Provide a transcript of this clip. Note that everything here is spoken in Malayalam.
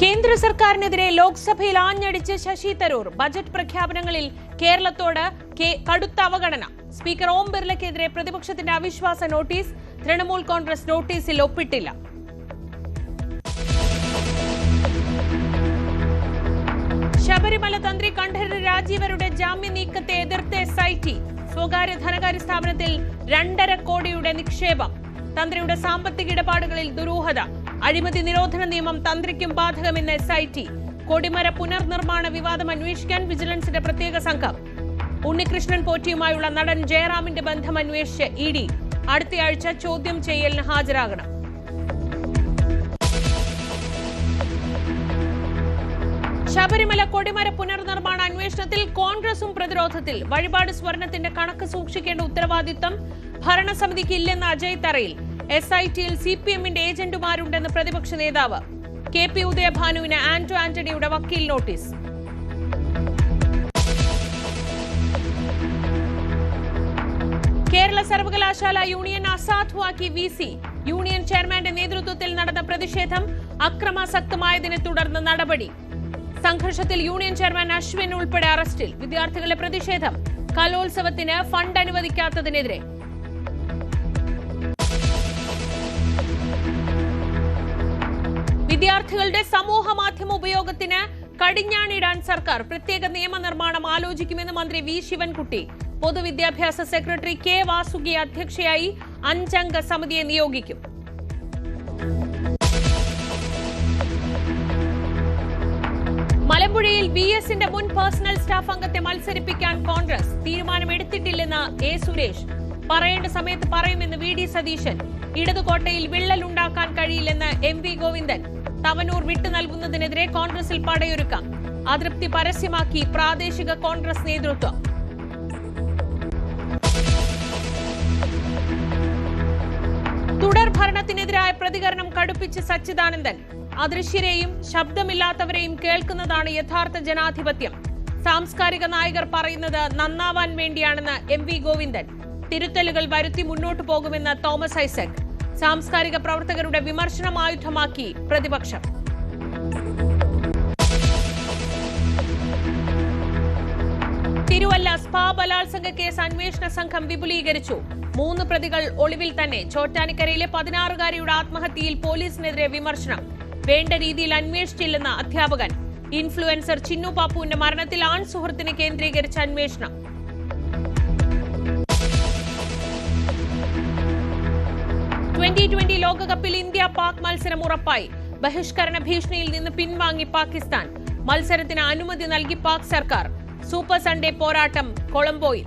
കേന്ദ്ര സർക്കാരിനെതിരെ ലോക്സഭയിൽ ആഞ്ഞടിച്ച് ശശി തരൂർ. ബജറ്റ് പ്രഖ്യാപനങ്ങളിൽ കേരളത്തോട് കടുത്ത അവഗണന. സ്പീക്കർ ഓം ബിർലയ്ക്കെതിരെ പ്രതിപക്ഷത്തിന്റെ അവിശ്വാസ നോട്ടീസ്. തൃണമൂൽ കോൺഗ്രസ് നോട്ടീസിൽ ഒപ്പിട്ടില്ല. ശബരിമല തന്ത്രി കണ്ഠരര് രാജീവരുടെ ജാമ്യ നീക്കത്തെ എതിർത്ത് SIT. സ്വകാര്യ ധനകാര്യ സ്ഥാപനത്തിൽ 2.5 കോടിയുടെ നിക്ഷേപം. തന്ത്രിയുടെ സാമ്പത്തിക ഇടപാടുകളിൽ ദുരൂഹത. അഴിമതി നിരോധന നിയമം തന്ത്രിക്കും ബാധകമെന്ന് SIT. കൊടിമര പുനർനിർമ്മാണ വിവാദം അന്വേഷിക്കാൻ വിജിലൻസിന്റെ പ്രത്യേക സംഘം. ഉണ്ണികൃഷ്ണൻ പോറ്റിയുമായുള്ള നടൻ ജയറാമിന്റെ ബന്ധം അന്വേഷിച്ച് ED. അടുത്തയാഴ്ച ചോദ്യം ചെയ്യലിന് ഹാജരാകണം. ശബരിമല കൊടിമര പുനർനിർമ്മാണ അന്വേഷണത്തിൽ കോൺഗ്രസും പ്രതിരോധത്തിൽ. വഴിപാട് സ്വർണത്തിന്റെ കണക്ക് സൂക്ഷിക്കേണ്ട ഉത്തരവാദിത്തം ഭരണസമിതിക്ക് ഇല്ലെന്ന് അജയ് തറയിൽ. SITയിൽ CPMന്റെ ഏജന്റുമാരുണ്ടെന്ന് പ്രതിപക്ഷ നേതാവ്. KP ഉദയഭാനുവിന് ആന്റണിയുടെ വക്കീൽ നോട്ടീസ്. കേരള സർവകലാശാല യൂണിയൻ അസാധുവാക്കി VC. യൂണിയൻ ചെയർമാന്റെ നേതൃത്വത്തിൽ നടന്ന പ്രതിഷേധം അക്രമാസക്തമായതിനെ തുടർന്ന് നടപടി. സംഘർഷത്തിൽ യൂണിയൻ ചെയർമാൻ അശ്വിൻ ഉൾപ്പെടെ അറസ്റ്റിൽ. വിദ്യാർത്ഥികളുടെ പ്രതിഷേധം കലോത്സവത്തിന് ഫണ്ട് അനുവദിക്കാത്തതിനെതിരെ. വിദ്യാർത്ഥികളുടെ സമൂഹ മാധ്യമ ഉപയോഗത്തിന് കടിഞ്ഞാണിടാൻ സർക്കാർ. പ്രത്യേക നിയമനിർമ്മാണം ആലോചിക്കുമെന്ന് മന്ത്രി V ശിവൻകുട്ടി. പൊതുവിദ്യാഭ്യാസ സെക്രട്ടറി K വാസുകിയെ അധ്യക്ഷയായി 5 അംഗ സമിതിയെ നിയോഗിക്കും. മലമ്പുഴയിൽ VSന്റെ മുൻ പേഴ്സണൽ സ്റ്റാഫ് അംഗത്തെ മത്സരിപ്പിക്കാൻ കോൺഗ്രസ്. തീരുമാനമെടുത്തിട്ടില്ലെന്ന് A സുരേഷ്. പറയേണ്ട സമയത്ത് പറയുമെന്ന് VD സതീശൻ. ഇടതുകോട്ടയിൽ വിള്ളലുണ്ടാക്കാൻ കഴിയില്ലെന്ന് MV ഗോവിന്ദൻ. തവനൂർ വിട്ടു നൽകുന്നതിനെതിരെ കോൺഗ്രസിൽ പടയൊരുക്കാം. അതൃപ്തി പരസ്യമാക്കി പ്രാദേശിക കോൺഗ്രസ് നേതൃത്വം. തുടർ ഭരണത്തിനെതിരായ പ്രതികരണം കടുപ്പിച്ച് സച്ചിദാനന്ദൻ. അദൃശ്യരെയും ശബ്ദമില്ലാത്തവരെയും കേൾക്കുന്നതാണ് യഥാർത്ഥ ജനാധിപത്യം. സാംസ്കാരിക നായകർ പറയുന്നത് നന്നാവാൻ വേണ്ടിയാണെന്ന് MV ഗോവിന്ദൻ. തിരുത്തലുകൾ വരുത്തി മുന്നോട്ടു പോകുമെന്ന് തോമസ് ഐസക്. സാംസ്കാരിക പ്രവർത്തകരുടെ വിമർശനം ആയുധമാക്കി പ്രതിപക്ഷം. തിരുവല്ല സ്പാ ബലാത്സംഗ കേസ് അന്വേഷണ സംഘം വിപുലീകരിച്ചു. 3 പ്രതികൾ ഒളിവിൽ തന്നെ. ചോറ്റാനിക്കരയിലെ 16-കാരിയുടെ ആത്മഹത്യയിൽ പോലീസിനെതിരെ വിമർശനം. വേണ്ട രീതിയിൽ അന്വേഷിച്ചില്ലെന്ന അധ്യാപകൻ. ഇൻഫ്ലുവൻസർ ചിന്നു പാപ്പുവിന്റെ മരണത്തിൽ ആൺ സുഹൃത്തിനെ കേന്ദ്രീകരിച്ച അന്വേഷണം. T20 ലോകകപ്പിൽ ഇന്ത്യ പാക് മത്സരം ഉറപ്പായി. ബഹിഷ്കരണ ഭീഷണിയിൽ നിന്ന് പിൻവാങ്ങി പാകിസ്ഥാൻ. മത്സരത്തിന് അനുമതി നൽകി പാക് സർക്കാർ. സൂപ്പർ സൺഡേ പോരാട്ടം കൊളംബോയിൽ.